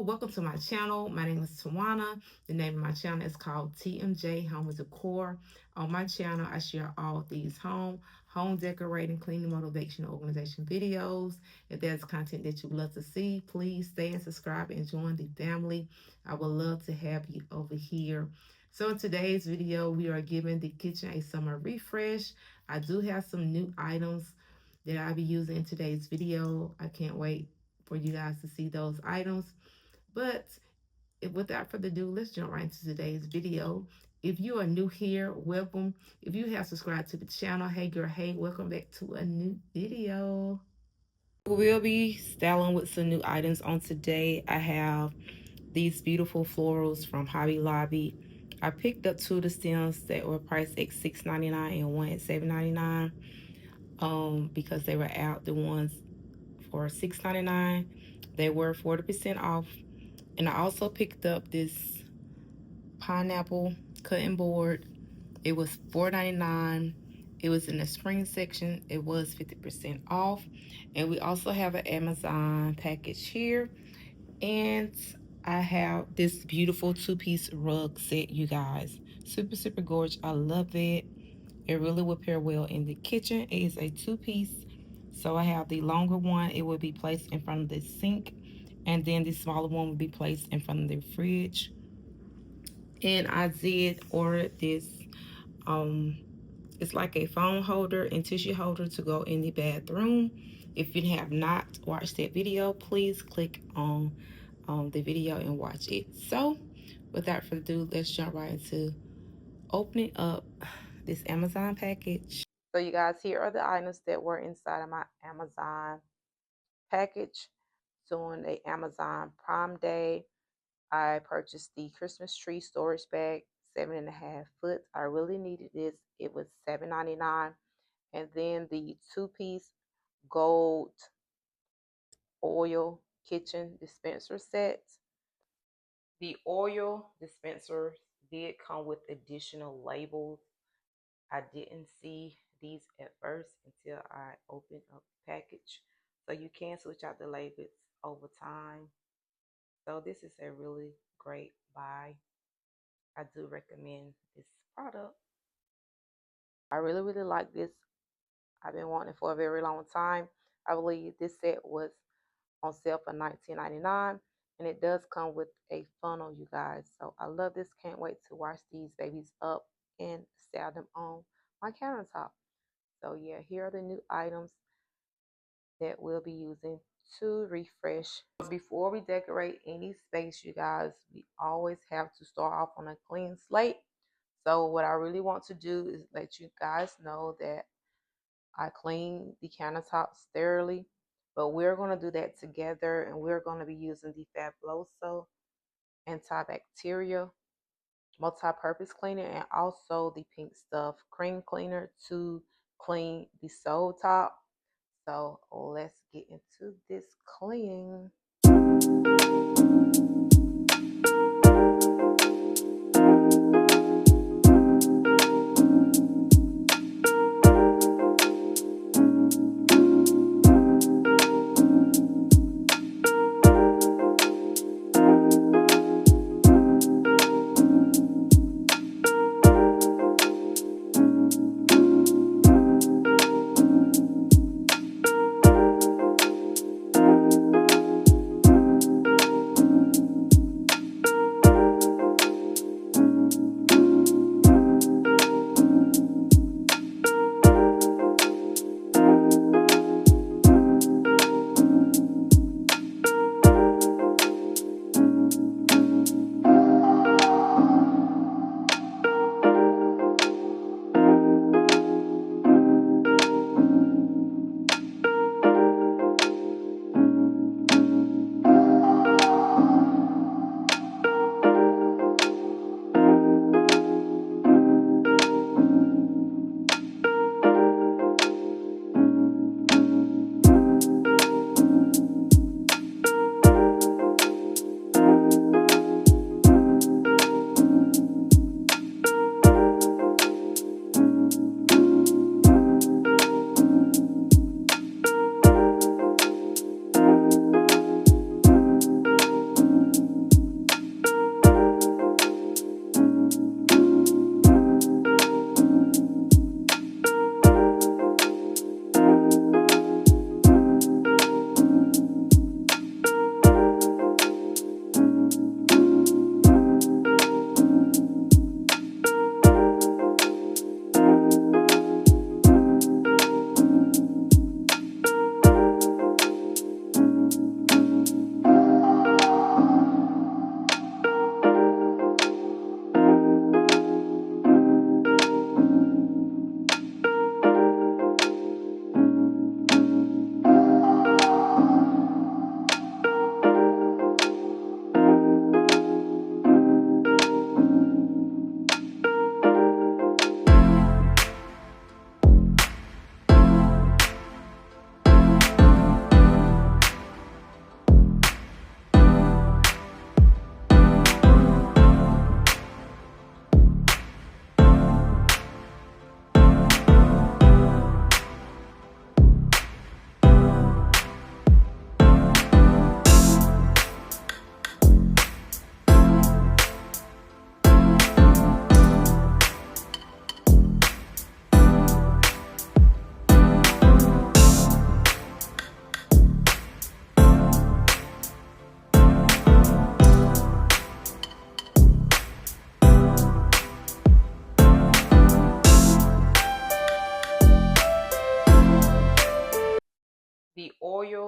welcome to my channel. My name is Tawana. The name of my channel is called TMJ Home with Decor. On my channel, I share all these home decorating, cleaning, motivation, organization videos. If there's content that you would love to see, please stay and subscribe and join the family. I would love to have you over here. So in today's video, we are giving the kitchen a summer refresh. I do have some new items that I'll be using in today's video. I can't wait for you guys to see those items. But without further ado, let's jump right into today's video. If you are new here, welcome. If you have subscribed to the channel, hey girl, hey, welcome back to a new video. We'll be styling with some new items on today. I have these beautiful florals from Hobby Lobby. I picked up two of the stems that were priced at $6.99 and one at $7.99 because they were out. The ones for $6.99, they were 40% off. And I also picked up this pineapple cutting board. It was $4.99. It was in the spring section. It was 50% off. And we also have an Amazon package here. And I have this beautiful two-piece rug set, you guys. Super, super gorgeous. I love it. It really will pair well in the kitchen. It is a two-piece. So I have the longer one. It will be placed in front of the sink. And then the smaller one will be placed in front of the fridge. And I did order this. It's like a phone holder and tissue holder to go in the bathroom. If you have not watched that video, please click on the video and watch it. So without further ado, let's jump right into opening up this Amazon package. So you guys, here are the items that were inside of my Amazon package during the Amazon Prime Day. I purchased the Christmas tree storage bag, 7.5 foot. I really needed this. It was $7.99. And then the two-piece gold oil kitchen dispenser set. The oil dispenser did come with additional labels. I didn't see these at first until I opened up the package. So you can switch out the labels over time. So this is a really great buy. I do recommend this product. I really, really like this. I've been wanting it for a very long time. I believe this set was on sale for $19.99, and it does come with a funnel, you guys. So I love this. Can't wait to wash these babies up and style them on my countertop. So yeah, here are the new items that we'll be using to refresh. Before we decorate any space, you guys, we always have to start off on a clean slate. So what I really want to do is let you guys know that I clean the countertops thoroughly, but we're going to do that together, and we're going to be using the Fabuloso antibacterial multi-purpose cleaner and also the Pink Stuff cream cleaner to clean the sole top. So let's get into this cleaning.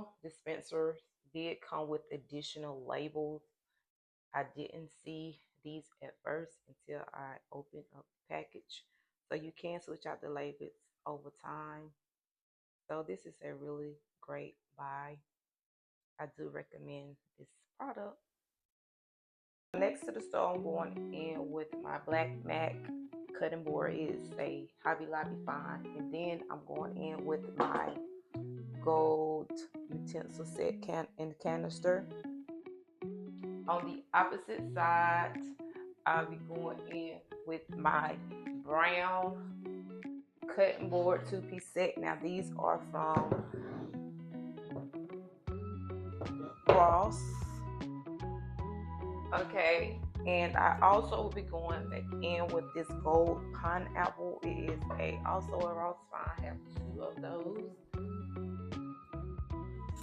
All dispensers did come with additional labels. I didn't see these at first until I opened up the package. So you can switch out the labels over time. So this is a really great buy. I do recommend this product. Next to the store, I'm going in with my black MAC cutting board. Is a Hobby Lobby find, and then I'm going in with my gold utensil set and canister. On the opposite side, I'll be going in with my brown cutting board two-piece set. Now these are from Ross. Okay, and I also will be going back in with this gold pineapple. It is also a Ross find. I have two of those.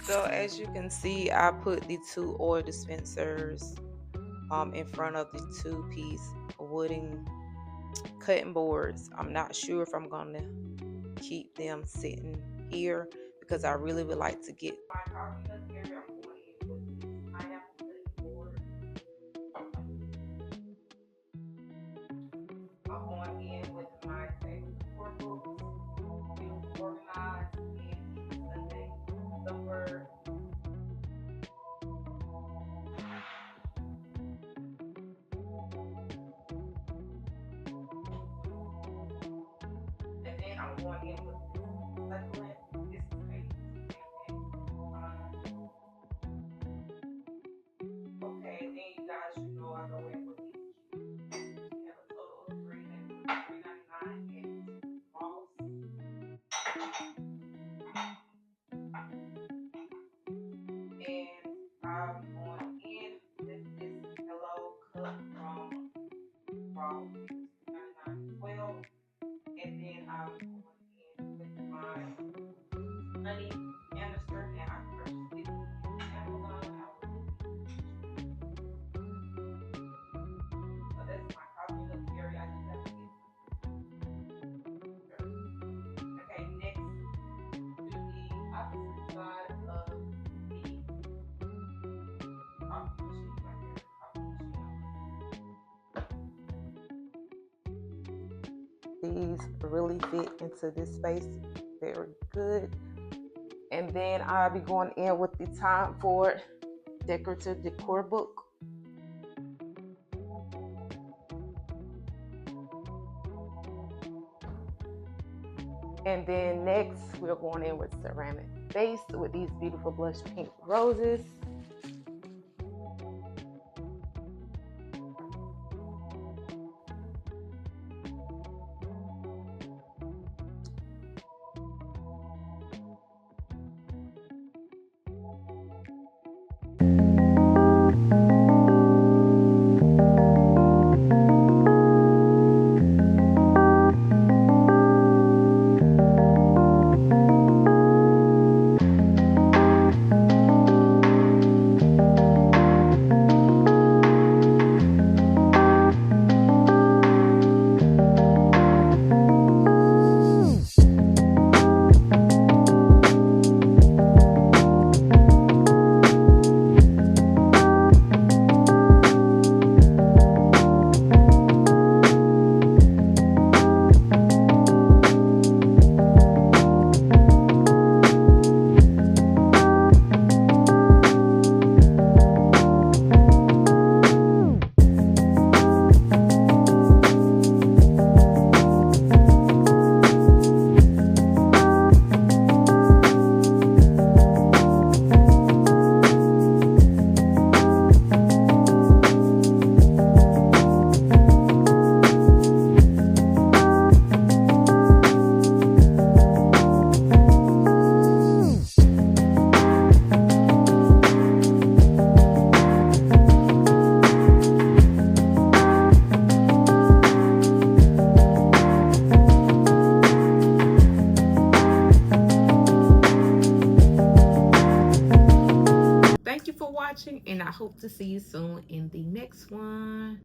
So as you can see, I put the two oil dispensers in front of the two-piece wooden cutting boards. I'm not sure if I'm gonna keep them sitting here because I really would like to get my coffee nut area. I'm going in with this pineapple cutting board. I'm going in with my table decor books, beautiful organized and Sunday supper. And then I'm going in with this succulent. This is a okay, then you guys, you know I go in with these cubes. We have a total of three. They were $3.99 at Ross. And I'll be going in with this Hello Cup from Ross. It was $3.99 as well. And then I'll be going in with my honey canister. Now I purchased this on Amazon. I will so that's my coffee nook area. I just have to get okay, next to the opposite side of the coffee machine right here. Coffee machine. These really fit into this space very good. And then I'll be going in with the Time for decorative decor book. And then next, we're going in with ceramic vase with these beautiful blush pink roses. Thank you for watching, and I hope to see you soon in the next one.